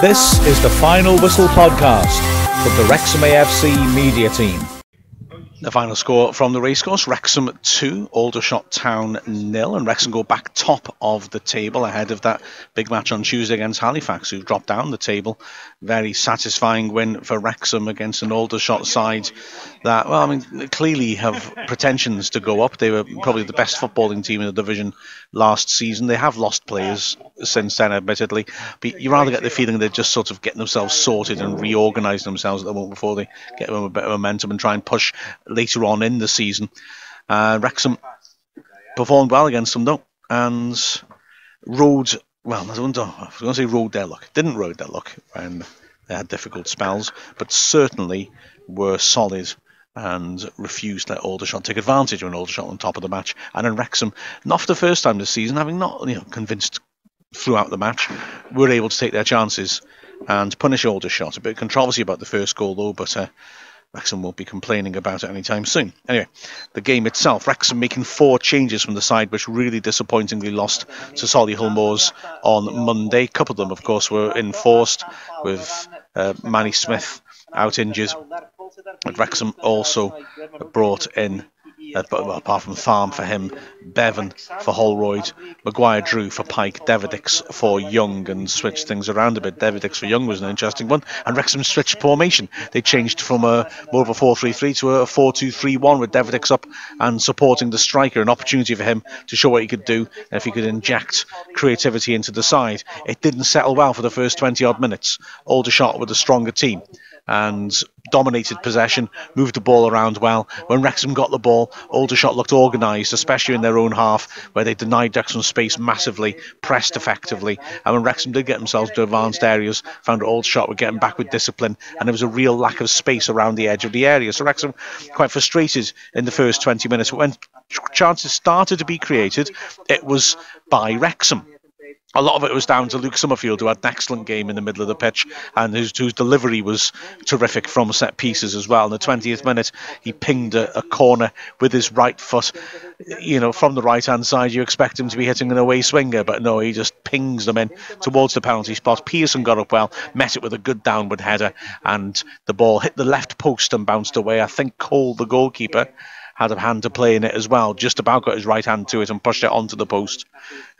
This is the Final Whistle podcast from the Wrexham AFC media team. The final score from the racecourse: Wrexham 2, Aldershot Town 0, and Wrexham go back top of the table ahead of that big match on Tuesday against Halifax, who've dropped down the table. Very satisfying win for Wrexham against an Aldershot side that, well, I mean, clearly have pretensions to go up. They were probably the best footballing team in the division last season. They have lost players since then, admittedly, but you rather get the feeling they're just sort of getting themselves sorted and reorganised themselves at the moment before they get a bit of momentum and try and push later on in the season. Wrexham performed well against them, though, and rode, well, I was going to say rode their luck. Didn't rode their luck when they had difficult spells, but certainly were solid and refused to let Aldershot take advantage when Aldershot on top of the match. And in Wrexham, not for the first time this season, having not convinced throughout the match, were able to take their chances and punish Aldershot. A bit of controversy about the first goal, though, but Wrexham won't be complaining about it anytime soon. Anyway, the game itself, Wrexham making 4 changes from the side which really disappointingly lost to Solihull Moors on Monday. A couple of them, of course, were enforced with Manny Smith out injured. But Wrexham also brought in, apart from Farm for him, Beavon for Holroyd, Maguire-Drew for Pike, Deverdix for Young, and switched things around a bit. Deverdix for Young was an interesting one, and Wrexham switched formation. They changed from more of a 4-3-3 to a 4-2-3-1 with Deverdix up and supporting the striker, an opportunity for him to show what he could do and if he could inject creativity into the side. It didn't settle well for the first 20 odd minutes. Aldershot were the stronger team and dominated possession, moved the ball around well. When Wrexham got the ball, Aldershot looked organised, especially in their own half, where they denied Wrexham space massively, pressed effectively, and when Wrexham did get themselves to advanced areas, found that Aldershot were getting back with discipline, and there was a real lack of space around the edge of the area. So Wrexham quite frustrated in the first 20 minutes, but when chances started to be created, it was by Wrexham. A lot of it was down to Luke Summerfield, who had an excellent game in the middle of the pitch and whose delivery was terrific from set pieces as well. In the 20th minute, he pinged a corner with his right foot. From the right-hand side, you expect him to be hitting an away swinger, but no, he just pings them in towards the penalty spot. Pearson got up well, met it with a good downward header, and the ball hit the left post and bounced away. I think Cole, the goalkeeper, had a hand to play in it as well, just about got his right hand to it and pushed it onto the post.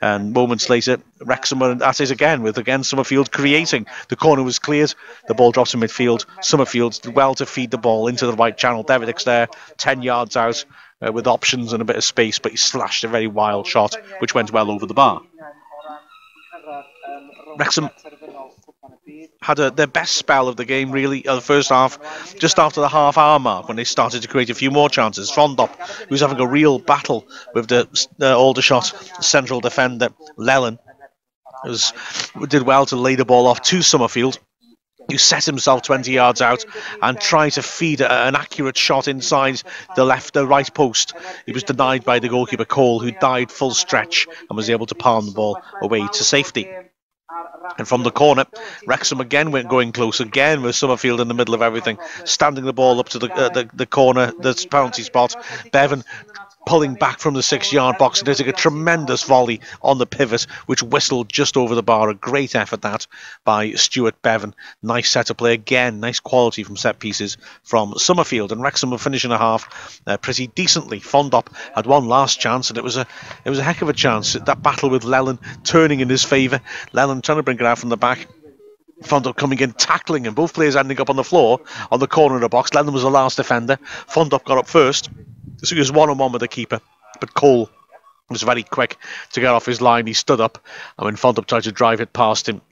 And moments later, Wrexham were at it again, with Summerfield creating. The corner was cleared, the ball drops in midfield. Summerfield did well to feed the ball into the right channel. Deverdix there, 10 yards out, with options and a bit of space, but he slashed a very wild shot, which went well over the bar. Wrexham had their best spell of the game, really, the first half, just after the half-hour mark, when they started to create a few more chances. Fondop, who was having a real battle with the Aldershot central defender, Lellan, did well to lay the ball off to Summerfield, who set himself 20 yards out and tried to feed an accurate shot inside the right post. He was denied by the goalkeeper, Cole, who died full stretch and was able to palm the ball away to safety. And from the corner, Wrexham again went going close, again with Summerfield in the middle of everything, standing the ball up to the corner, the penalty spot. Beavon pulling back from the 6-yard box and hitting a tremendous volley on the pivot, which whistled just over the bar. A great effort that by Stuart Beavon. Nice set of play again, nice quality from set pieces from Summerfield. And Wrexham were finishing a half pretty decently. Fondop had one last chance, and it was a heck of a chance. That battle with Lellan turning in his favour. Lellan trying to bring it out from the back. Fondop coming in, tackling him. Both players ending up on the floor on the corner of the box. Lellan was the last defender. Fondop got up first. So he was one-on-one with the keeper, but Cole was very quick to get off his line. He stood up, and when Fondop tried to drive it past him,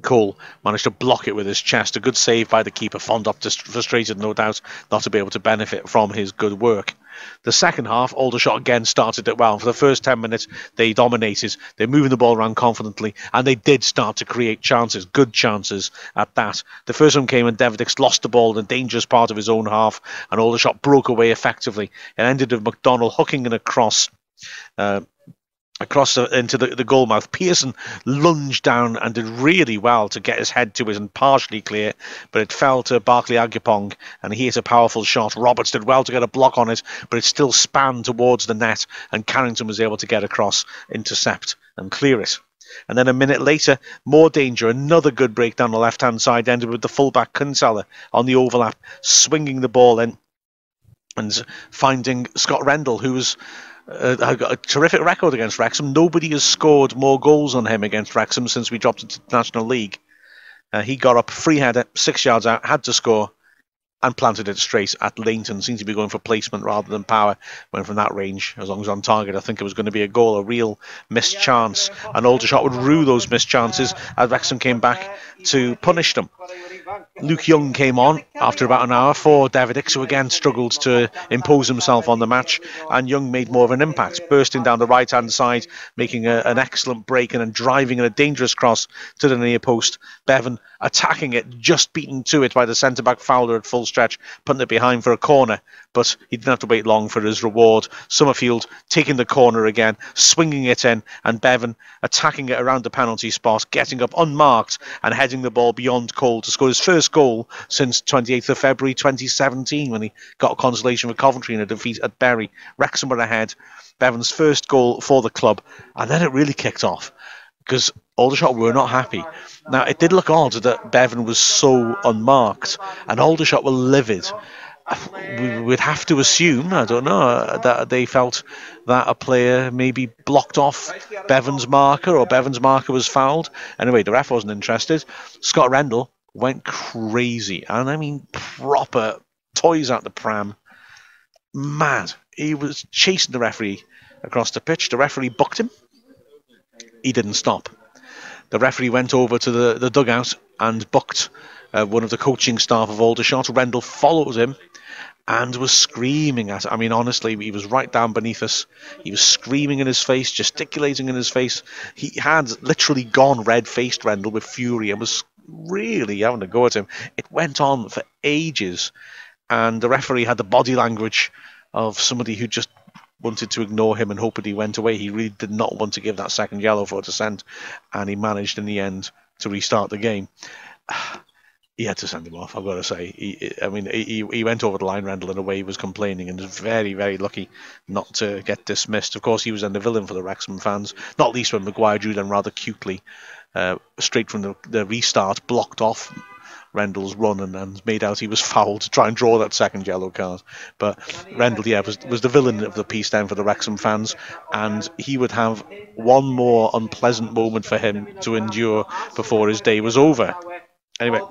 Cole managed to block it with his chest. A good save by the keeper. Fondop, just frustrated, no doubt, not to be able to benefit from his good work. The second half, Aldershot again started it well. For the first 10 minutes, they dominated. They're moving the ball around confidently, and they did start to create chances, good chances at that. The first one came when Deverdix lost the ball in a dangerous part of his own half, and Aldershot broke away effectively. It ended with McDonnell hooking in a cross into the goal mouth. Pearson lunged down and did really well to get his head to it and partially clear, but it fell to Barclay Agyapong and he hit a powerful shot. Roberts did well to get a block on it, but it still spanned towards the net, and Carrington was able to get across, intercept and clear it. And then a minute later, more danger. Another good break down the left-hand side, ended with the fullback Kinsella on the overlap, swinging the ball in and finding Scott Rendell, who was got a terrific record against Wrexham. Nobody has scored more goals on him against Wrexham since we dropped into the National League. He got up, free header, 6 yards out, had to score, and planted it straight at Leighton. Seemed to be going for placement rather than power. Went from that range, as long as on target. I think it was going to be a goal, a real missed chance. And Aldershot would rue those missed chances as Wrexham came back to punish them. Luke Young came on after about an hour for David Hicks, who again struggled to impose himself on the match, and Young made more of an impact, bursting down the right-hand side, making an excellent break and then driving in a dangerous cross to the near post. Beavon attacking it, just beaten to it by the centre-back Fowler at full stretch, putting it behind for a corner, but he didn't have to wait long for his reward. Summerfield taking the corner again, swinging it in, and Beavon attacking it around the penalty spot, getting up unmarked and heading the ball beyond Cole to score his first goal since 28th of February 2017, when he got a consolation with Coventry in a defeat at Bury. Wrexham were ahead. Beavon's first goal for the club, and then it really kicked off because Aldershot were not happy. Now, it did look odd that Beavon was so unmarked, and Aldershot were livid. We would have to assume, I don't know, that they felt that a player maybe blocked off Beavon's marker, or Beavon's marker was fouled. Anyway, the ref wasn't interested. Scott Rendell went crazy, and I mean proper toys out the pram. Mad. He was chasing the referee across the pitch. The referee booked him. He didn't stop. The referee went over to the dugout and booked one of the coaching staff of Aldershot. Rendell followed him and was screaming at him. I mean, honestly, he was right down beneath us. He was screaming in his face, gesticulating in his face. He had literally gone red-faced, Rendell, with fury, and was really having a go at him. It went on for ages, and the referee had the body language of somebody who just wanted to ignore him and hope that he went away. He really did not want to give that second yellow for dissent, and he managed in the end to restart the game. He had to send him off, I've got to say. He went over the line, Rendell, in a way he was complaining, and was very, very lucky not to get dismissed. Of course, he was then the villain for the Wrexham fans, not least when Maguire-Drew then rather cutely, straight from the restart, blocked off Rendell's run and made out he was fouled to try and draw that second yellow card. But Rendell, was the villain of the piece then for the Wrexham fans, and he would have one more unpleasant moment for him to endure before his day was over. Anyway,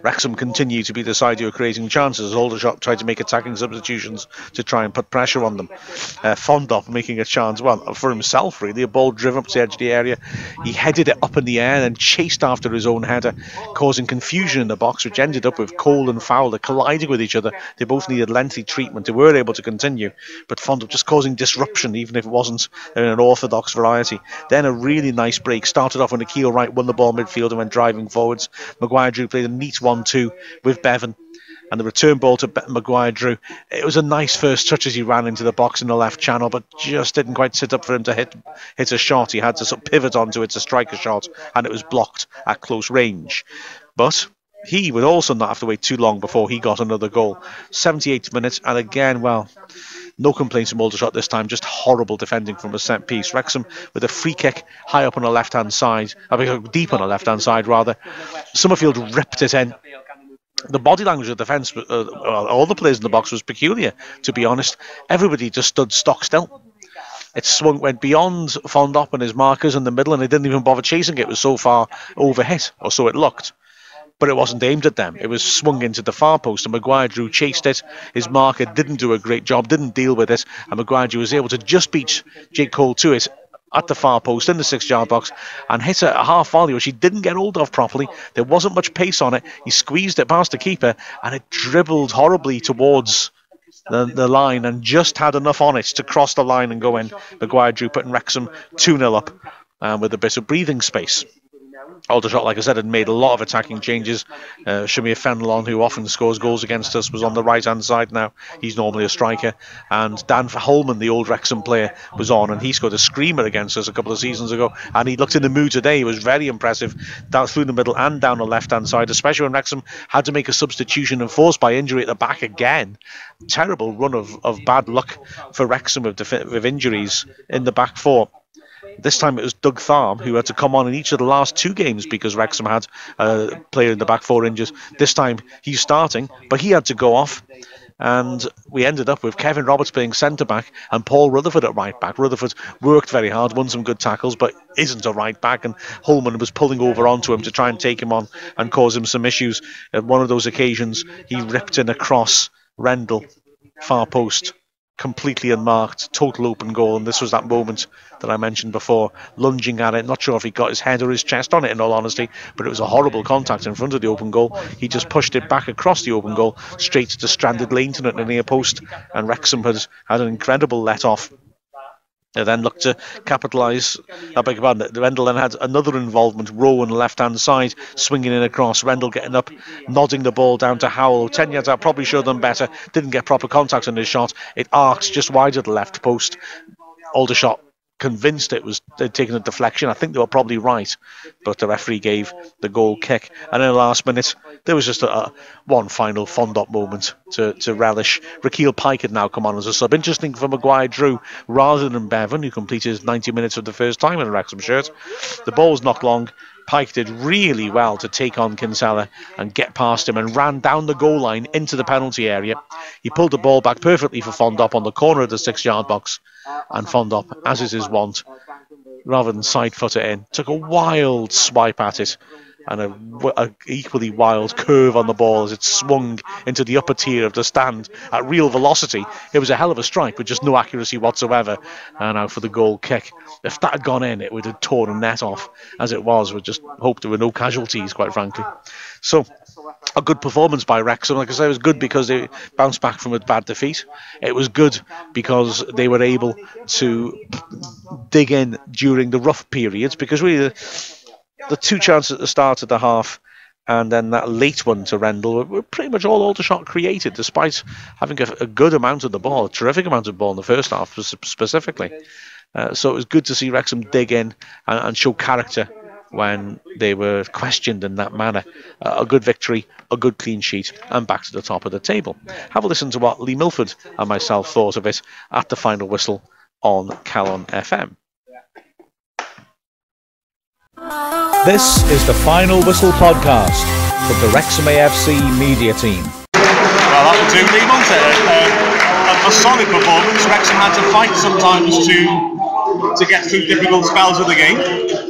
Wrexham continued to be the side who were creating chances. Aldershot tried to make attacking substitutions to try and put pressure on them. Fondop making a chance, well, for himself really, a ball driven up to the edge of the area. He headed it up in the air and chased after his own header, causing confusion in the box, which ended up with Cole and Fowler colliding with each other. They both needed lengthy treatment. They were able to continue, but Fondop just causing disruption, even if it wasn't in an orthodox variety. Then a really nice break. Started off on the keel right, won the ball midfield and went driving forwards. Maguire-Drew played a neat 1-2 with Beavon, and the return ball to Maguire-Drew. It was a nice first touch as he ran into the box in the left channel, but just didn't quite sit up for him to hit a shot. He had to sort of pivot onto it to strike a shot, and it was blocked at close range. But he would also not have to wait too long before he got another goal. 78 minutes, and again, well, no complaints from Aldershot this time, just horrible defending from a set piece. Wrexham with a free kick high up on the left-hand side, deep on the left-hand side rather. Summerfield ripped it in. The body language of the defence, all the players in the box, was peculiar, to be honest. Everybody just stood stock still. It went beyond Fondop and his markers in the middle, and they didn't even bother chasing it. It was so far overhit, or so it looked. But it wasn't aimed at them. It was swung into the far post, and Maguire-Drew chased it. His marker didn't do a great job, didn't deal with it, and Maguire-Drew was able to just beat Jake Cole to it at the far post in the 6-yard box and hit a half volley which he didn't get hold of properly. There wasn't much pace on it. He squeezed it past the keeper, and it dribbled horribly towards the line and just had enough on it to cross the line and go in. Maguire-Drew putting Wrexham 2-0 up with a bit of breathing space. Aldershot, like I said, had made a lot of attacking changes. Shamir Fenelon, who often scores goals against us, was on the right-hand side now. He's normally a striker. And Dan Holman, the old Wrexham player, was on, and he scored a screamer against us a couple of seasons ago. And he looked in the mood today. He was very impressive down through the middle and down the left-hand side, especially when Wrexham had to make a substitution and forced by injury at the back again. Terrible run of bad luck for Wrexham with injuries in the back four. This time it was Doug Tharm who had to come on in each of the last 2 games because Wrexham had a player in the back 4 injured. This time he's starting, but he had to go off. And we ended up with Kevin Roberts playing centre-back and Paul Rutherford at right-back. Rutherford worked very hard, won some good tackles, but isn't a right-back, and Holman was pulling over onto him to try and take him on and cause him some issues. At one of those occasions, he ripped in across Rendell, far post, completely unmarked, total open goal, and this was that moment that I mentioned before, lunging at it. Not sure if he got his head or his chest on it, in all honesty, but it was a horrible contact in front of the open goal. He just pushed it back across the open goal, straight to stranded Leighton at the near post, and Wrexham had an incredible let-off. They then looked to capitalise. I beg your pardon. Rendell then had another involvement. Rowe on the left-hand side, swinging in across. Rendell getting up, nodding the ball down to Howell. 10 yards out, probably should have done better. Didn't get proper contact on his shot. It arcs just wide of the left post. Aldershot convinced they'd taken a deflection. I think they were probably right, but the referee gave the goal kick. And in the last minute, there was just one final Fondop moment to relish. Rakeel Pike had now come on as a sub. Interesting for Maguire-Drew rather than Beavon, who completed his 90 minutes for the first time in a Wrexham shirt. The ball was knocked long. Pike did really well to take on Kinsella and get past him and ran down the goal line into the penalty area. He pulled the ball back perfectly for Fondop on the corner of the 6-yard box, and Fondop, as is his wont, rather than side foot it in, took a wild swipe at it and a equally wild curve on the ball as it swung into the upper tier of the stand at real velocity. It was a hell of a strike with just no accuracy whatsoever. And now for the goal kick. If that had gone in, it would have torn a net off. As it was, we just hoped there were no casualties, quite frankly. So, a good performance by Wrexham. Like I say, it was good because they bounced back from a bad defeat. It was good because they were able to dig in during the rough periods, because really the 2 chances at the start of the half and then that late one to Rendell were pretty much all Aldershot created, despite having a good amount of the ball, a terrific amount of the ball in the first half specifically. So it was good to see Wrexham dig in and show character when they were questioned in that manner. A good victory, a good clean sheet, and back to the top of the table. Have a listen to what Lee Milford and myself thought of it at the final whistle on Calon FM. This is the Final Whistle podcast from the Wrexham AFC media team. Well, that will do, Lee, won't it? A solid performance. Wrexham had to fight sometimes to get through difficult spells of the game,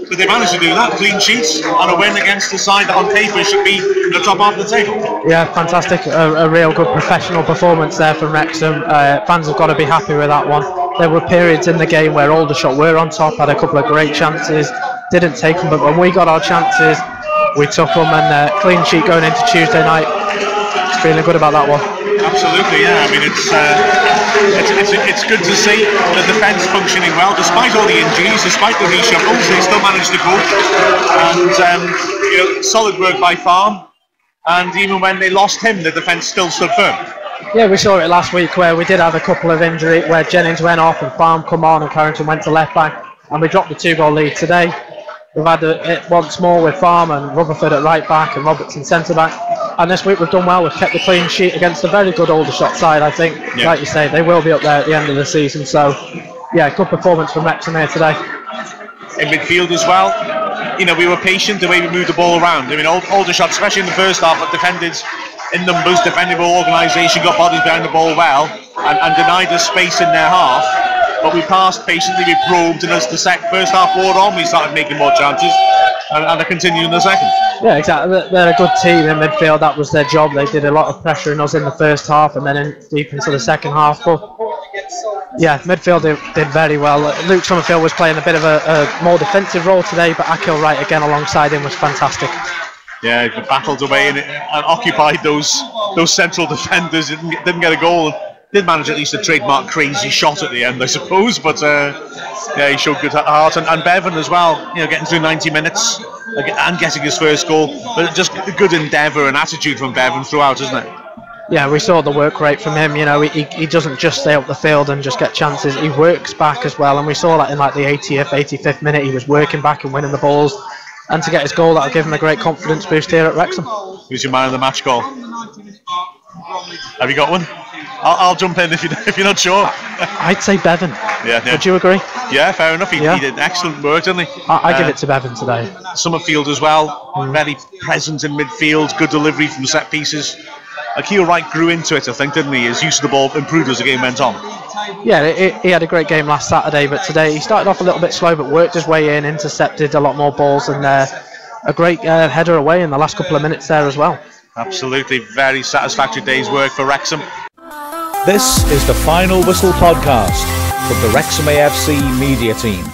but they managed to do that. Clean sheets and a win against the side that on paper should be in the top half of the table. Yeah, fantastic. A real good professional performance there from Wrexham. Fans have got to be happy with that one. There were periods in the game where Aldershot were on top, had a couple of great chances, didn't take them, but when we got our chances, we took them, and clean sheet going into Tuesday night. Just feeling good about that one. Absolutely, yeah. I mean, it's good to see the defence functioning well, despite all the injuries, despite the reshuffles. They still managed to go, and solid work by Farm. And even when they lost him, the defence still stood firm. Yeah, we saw it last week where we did have a couple of injuries, where Jennings went off and Farm come on and Carrington went to left back, and we dropped the 2-goal lead today. We've had it once more with Farm and Rutherford at right back and Robertson centre back. And this week we've done well. We've kept the clean sheet against a very good Aldershot side, I think. Yeah. Like you say, they will be up there at the end of the season. So, yeah, good performance from Wrexham here today. In midfield as well, we were patient the way we moved the ball around. I mean, Aldershot, especially in the first half, defended in numbers, defended with organisation, got bodies behind the ball well, and denied us space in their half. But we passed patiently, we probed, and as the first half wore on, we started making more chances, and they continued in the second. Yeah, exactly. They're a good team in midfield. That was their job. They did a lot of pressuring us in the first half, and then deep into the second half. But yeah, midfield did very well. Luke Summerfield was playing a bit of a more defensive role today, but Akil Wright again alongside him was fantastic. Yeah, he battled away and occupied those central defenders. Didn't get a goal. Did manage at least a trademark crazy shot at the end, I suppose, but yeah, he showed good heart, and Beavon as well, getting through 90 minutes and getting his first goal, but just good endeavour and attitude from Beavon throughout, isn't it? Yeah, we saw the work rate from him. He doesn't just stay up the field and just get chances, he works back as well, and we saw that in like the 80th, 85th minute, he was working back and winning the balls, and to get his goal, that'll give him a great confidence boost here at Wrexham. Who's your man of the match goal? Have you got one? I'll jump in if you're not sure. I'd say Beavon. Yeah. Would you agree? Yeah, fair enough. He did excellent work, didn't he? I give it to Beavon today. Summerfield as well, very present in midfield, good delivery from set pieces. Akil Wright grew into it, I think, didn't he? His use of the ball improved as the game went on. Yeah, he had a great game last Saturday, but today he started off a little bit slow, but worked his way in, intercepted a lot more balls, and a great header away in the last couple of minutes there as well. Absolutely, very satisfactory day's work for Wrexham. This is the Final Whistle podcast from the Wrexham AFC media team.